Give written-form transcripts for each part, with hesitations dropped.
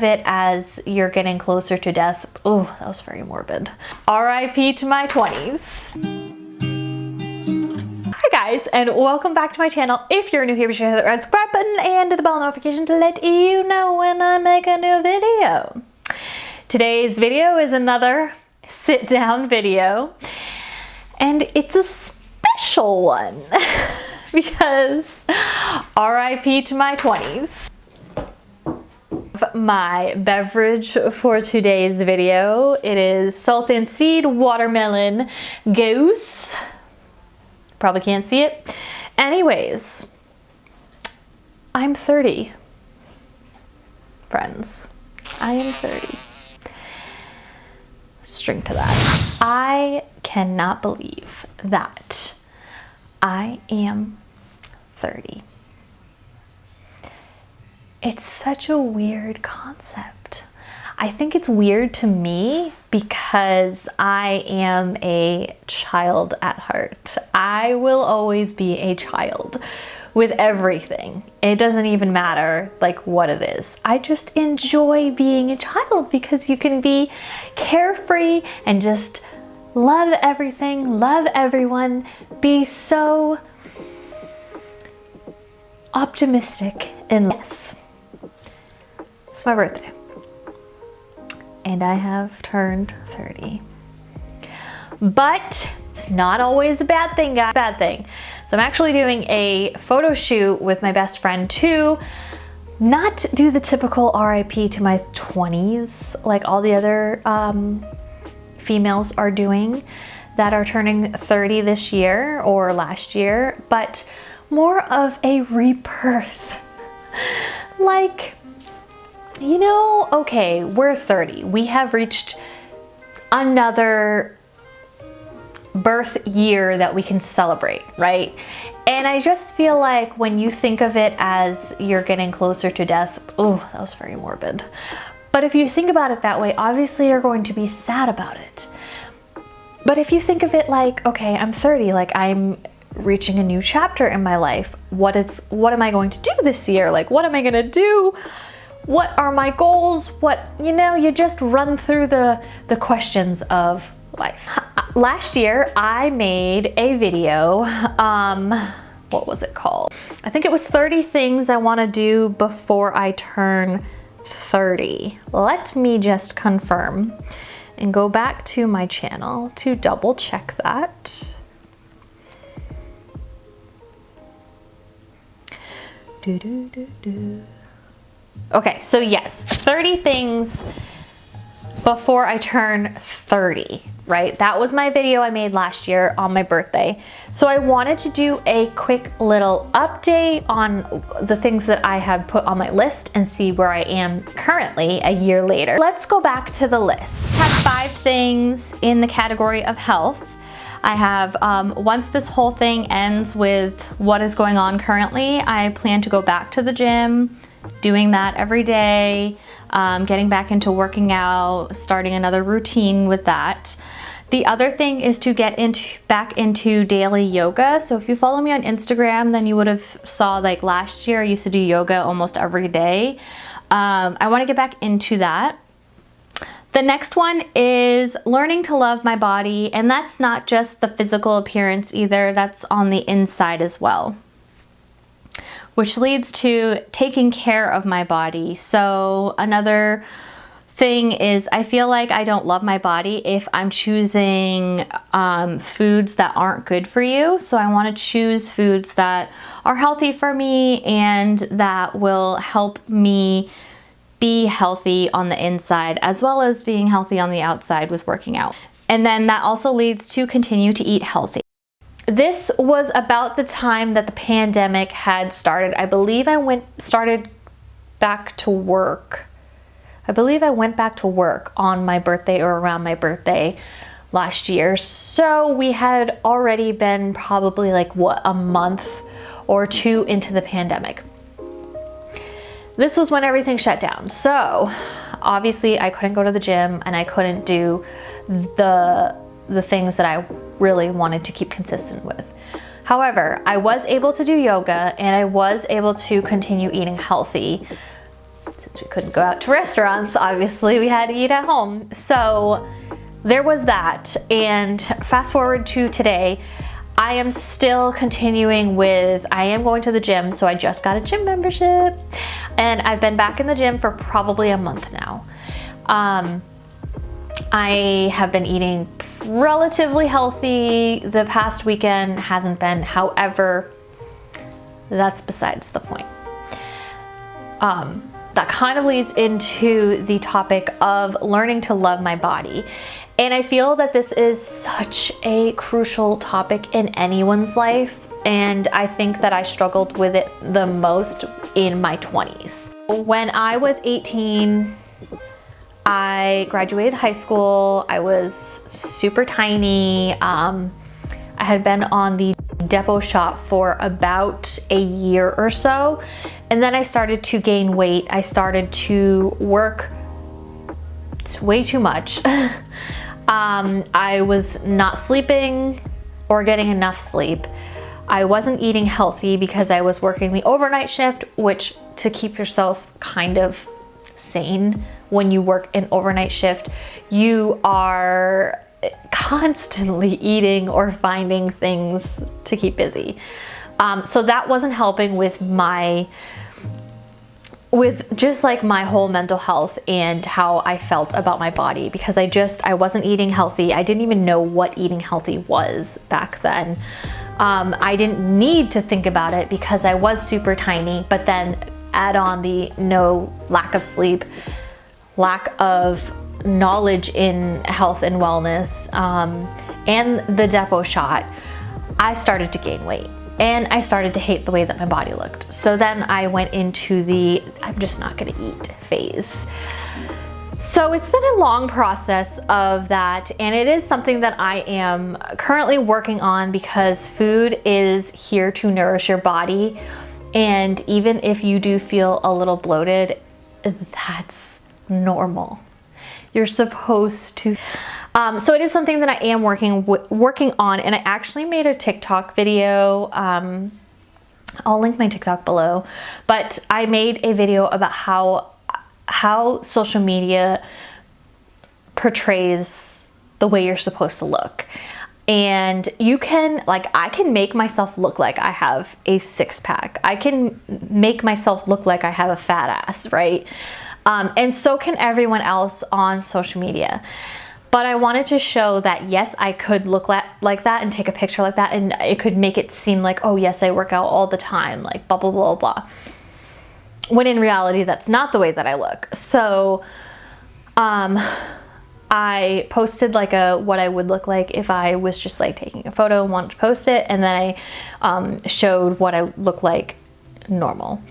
it as you're getting closer to death. Oh, that was very morbid. RIP to my 20s. Hi guys, and welcome back to my channel. If you're new here, be sure to hit the red subscribe button and the bell notification to let you know when I make a new video. Today's video is another sit down video, and it's a special one because RIP to my 20s. My beverage for today's video, it is salt and seed watermelon goose. Probably can't see it. Anyways, I'm 30, friends. I am 30. String to that. I cannot believe that I am 30. It's such a weird concept. I think it's weird to me because I am a child at heart. I will always be a child with everything. It doesn't even matter like what it is. I just enjoy being a child because you can be carefree and just love everything, love everyone, be so optimistic and yes. It's my birthday and I have turned 30, but it's not always a bad thing, guys. Bad thing. So I'm actually doing a photo shoot with my best friend to not do the typical RIP to my 20s like all the other females are doing that are turning 30 this year or last year, but more of a rebirth. Like, you know, okay, we're 30. We have reached another birth year that we can celebrate, right? And I just feel like when you think of it as you're getting closer to death, oh, that was very morbid. But if you think about it that way, obviously you're going to be sad about it. But if you think of it like, okay, I'm 30, like I'm reaching a new chapter in my life. What am I going to do this year? Like, what am I gonna do? What are my goals? What, you know, you just run through the questions of life. Last year, I made a video, what was it called? I think it was 30 things I wanna do before I turn 30. Let me just confirm and go back to my channel to double check that. Okay, so yes, 30 things before I turn 30, right? That was my video I made last year on my birthday. So I wanted to do a quick little update on the things that I have put on my list and see where I am currently a year later. Let's go back to the list. I have 5 things in the category of health. I have, once this whole thing ends with what is going on currently, I plan to go back to the gym, doing that every day, getting back into working out, starting another routine with that. The other thing is to get back into daily yoga. So if you follow me on Instagram, then you would have saw like last year I used to do yoga almost every day. I want to get back into that. The next one is learning to love my body, and that's not just the physical appearance either, that's on the inside as well. Which leads to taking care of my body. So another thing is I feel like I don't love my body if I'm choosing foods that aren't good for you. So I want to choose foods that are healthy for me and that will help me be healthy on the inside as well as being healthy on the outside with working out. And then that also leads to continue to eat healthy. This was about the time that the pandemic had started. I believe I started back to work. I believe I went back to work on my birthday or around my birthday last year. So we had already been probably like what, a month or 2 into the pandemic. This was when everything shut down. So obviously I couldn't go to the gym and I couldn't do the things that I really wanted to keep consistent with. However, I was able to do yoga and I was able to continue eating healthy. since we couldn't go out to restaurants, obviously we had to eat at home. So there was that. And fast forward to today, I am still continuing with, I am going to the gym, so I just got a gym membership, and I've been back in the gym for probably a month now. I have been eating relatively healthy. The past weekend hasn't been, however, that's besides the point. That kind of leads into the topic of learning to love my body. And I feel that this is such a crucial topic in anyone's life. And I think that I struggled with it the most in my 20s. When I was 18, I graduated high school. I was super tiny. I had been on the depot shop for about a year or so. And then I started to gain weight. I started to work way too much. I was not sleeping or getting enough sleep. I wasn't eating healthy because I was working the overnight shift, which, to keep yourself kind of sane when you work an overnight shift, you are constantly eating or finding things to keep busy. So that wasn't helping with just like my whole mental health and how I felt about my body, because I wasn't eating healthy. I didn't even know what eating healthy was back then. I didn't need to think about it because I was super tiny, but then add on the lack of sleep, lack of knowledge in health and wellness, and the depot shot, I started to gain weight. And I started to hate the way that my body looked. So then I went into the I'm just not gonna eat phase. So it's been a long process of that, and it is something that I am currently working on, because food is here to nourish your body. And even if you do feel a little bloated, that's normal. You're supposed to. So it is something that I am working on, and I actually made a TikTok video. I'll link my TikTok below, but I made a video about how social media portrays the way you're supposed to look. And you can, I can make myself look like I have a six-pack. I can make myself look like I have a fat ass, right? And so can everyone else on social media. But I wanted to show that, yes, I could look like that and take a picture like that, and it could make it seem like, oh yes, I work out all the time, like blah, blah, blah, blah. When in reality, that's not the way that I look. So I posted what I would look like if I was just taking a photo and wanted to post it, and then I showed what I look like normal.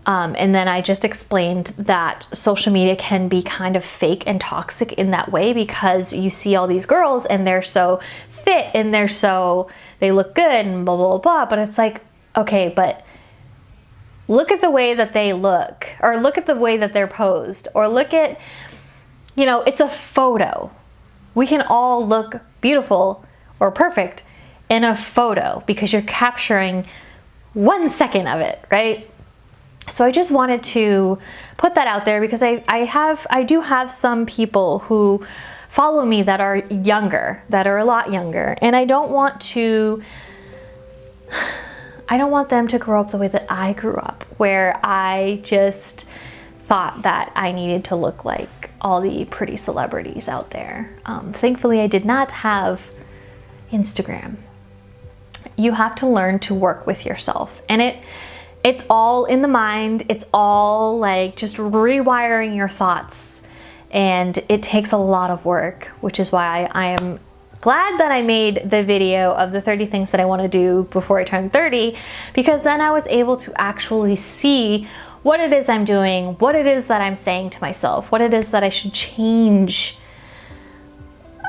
And then I just explained that social media can be kind of fake and toxic in that way, because you see all these girls and they're so fit and they look good and blah, blah, blah. But it's like, okay, but look at the way that they look, or look at the way that they're posed, or look at, it's a photo. We can all look beautiful or perfect in a photo because you're capturing 1 second of it, right? So I just wanted to put that out there, because I do have some people who follow me that are younger, that are a lot younger, and I don't want them to grow up the way that I grew up, where I just thought that I needed to look like all the pretty celebrities out there. Thankfully, I did not have Instagram. You have to learn to work with yourself, and it's all in the mind. It's all just rewiring your thoughts, and it takes a lot of work, which is why I am glad that I made the video of the 30 things that I want to do before I turn 30, because then I was able to actually see what it is I'm doing, what it is that I'm saying to myself, what it is that I should change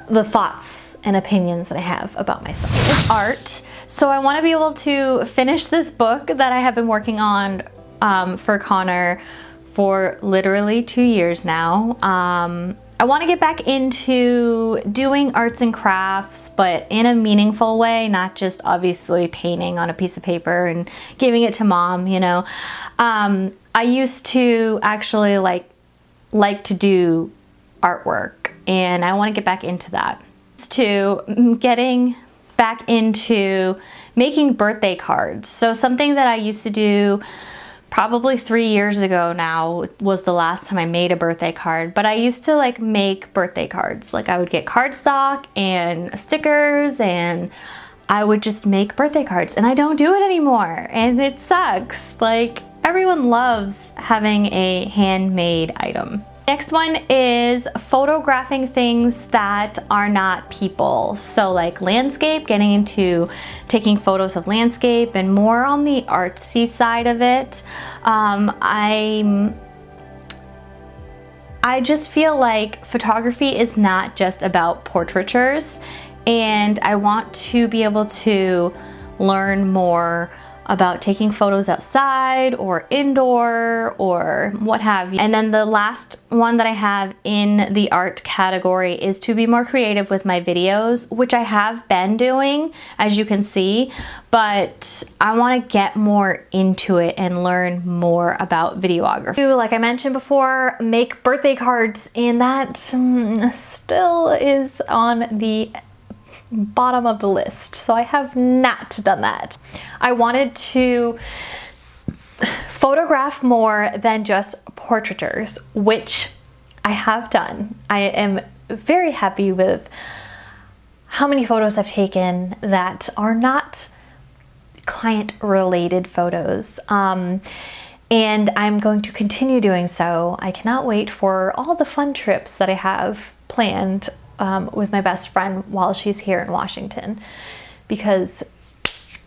the thoughts and opinions that I have about myself. It's art. So I want to be able to finish this book that I have been working on for Connor for literally 2 years now. I want to get back into doing arts and crafts, but in a meaningful way, not just obviously painting on a piece of paper and giving it to mom, I used to actually like to do artwork, and I want to get back into that. To getting back into making birthday cards. So something that I used to do probably 3 years ago now was the last time I made a birthday card, but I used to like make birthday cards. Like I would get cardstock and stickers, and I would just make birthday cards, and I don't do it anymore, and it sucks. Like everyone loves having a handmade item. Next one is photographing things that are not people. So like landscape, getting into taking photos of landscape and more on the artsy side of it. I just feel like photography is not just about portraitures, and I want to be able to learn more about taking photos outside or indoor or what have you. And then the last one that I have in the art category is to be more creative with my videos, which I have been doing, as you can see, but I want to get more into it and learn more about videography. Like I mentioned before, make birthday cards, and that still is on the bottom of the list, so I have not done that. I wanted to photograph more than just portraitures, which I have done. I am very happy with how many photos I've taken that are not client related photos, and I'm going to continue doing so. I cannot wait for all the fun trips that I have planned with my best friend while she's here in Washington, because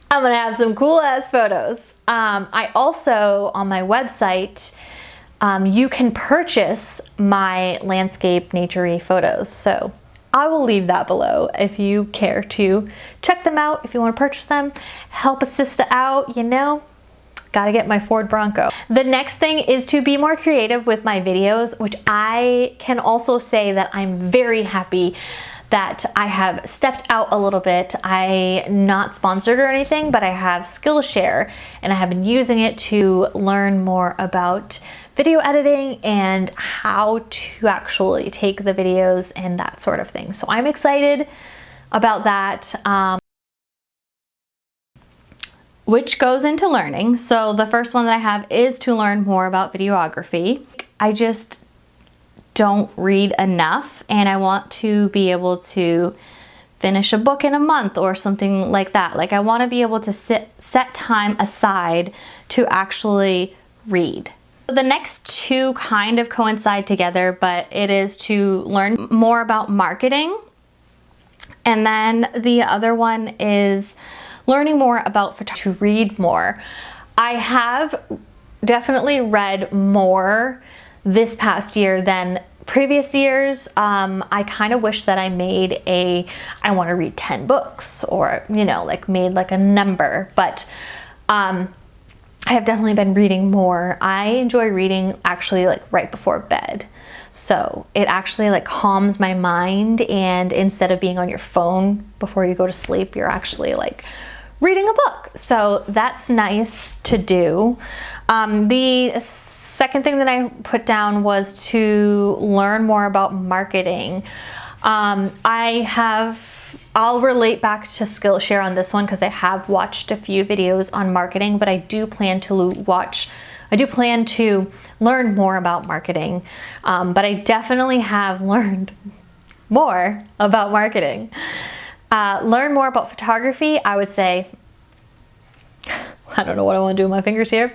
I'm gonna have some cool ass photos. I also, on my website, you can purchase my landscape nature-y photos. So I will leave that below if you care to check them out, if you want to purchase them, help a sister out, you know. Gotta get my Ford Bronco. The next thing is to be more creative with my videos, which I can also say that I'm very happy that I have stepped out a little bit. I'm not sponsored or anything, but I have Skillshare, and I have been using it to learn more about video editing and how to actually take the videos and that sort of thing. So I'm excited about that. Which goes into learning. So the first one that I have is to learn more about videography. I just don't read enough, and I want to be able to finish a book in a month or something like that. Like I want to be able to set time aside to actually read. The next two kind of coincide together, but it is to learn more about marketing. And then the other one is learning more about photography, to read more. I have definitely read more this past year than previous years. I kind of wish that I made I want to read 10 books, or, you know, like made like a number, but I have definitely been reading more. I enjoy reading actually like right before bed. So it actually like calms my mind, and instead of being on your phone before you go to sleep, you're actually like reading a book. So that's nice to do. The second thing that I put down was to learn more about marketing. I'll relate back to Skillshare on this one because I have watched a few videos on marketing, but I do plan to learn more about marketing. But I definitely have learned more about marketing. Learn more about photography, I would say, I don't know what I want to do with my fingers here.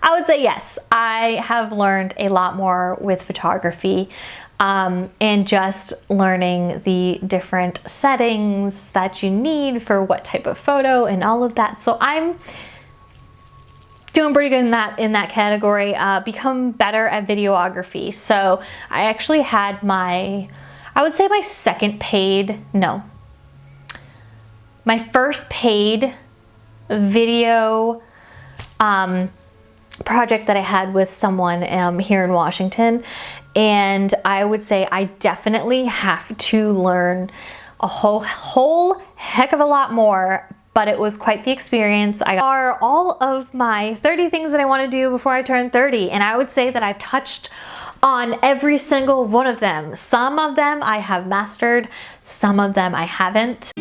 I would say yes, I have learned a lot more with photography, and just learning the different settings that you need for what type of photo and all of that. So I'm doing pretty good in that category. Become better at videography. So I actually had my first paid video project that I had with someone here in Washington, and I would say I definitely have to learn a whole heck of a lot more, but it was quite the experience. I are all of my 30 things that I want to do before I turn 30, and I would say that I've touched on every single one of them. Some of them I have mastered, some of them I haven't.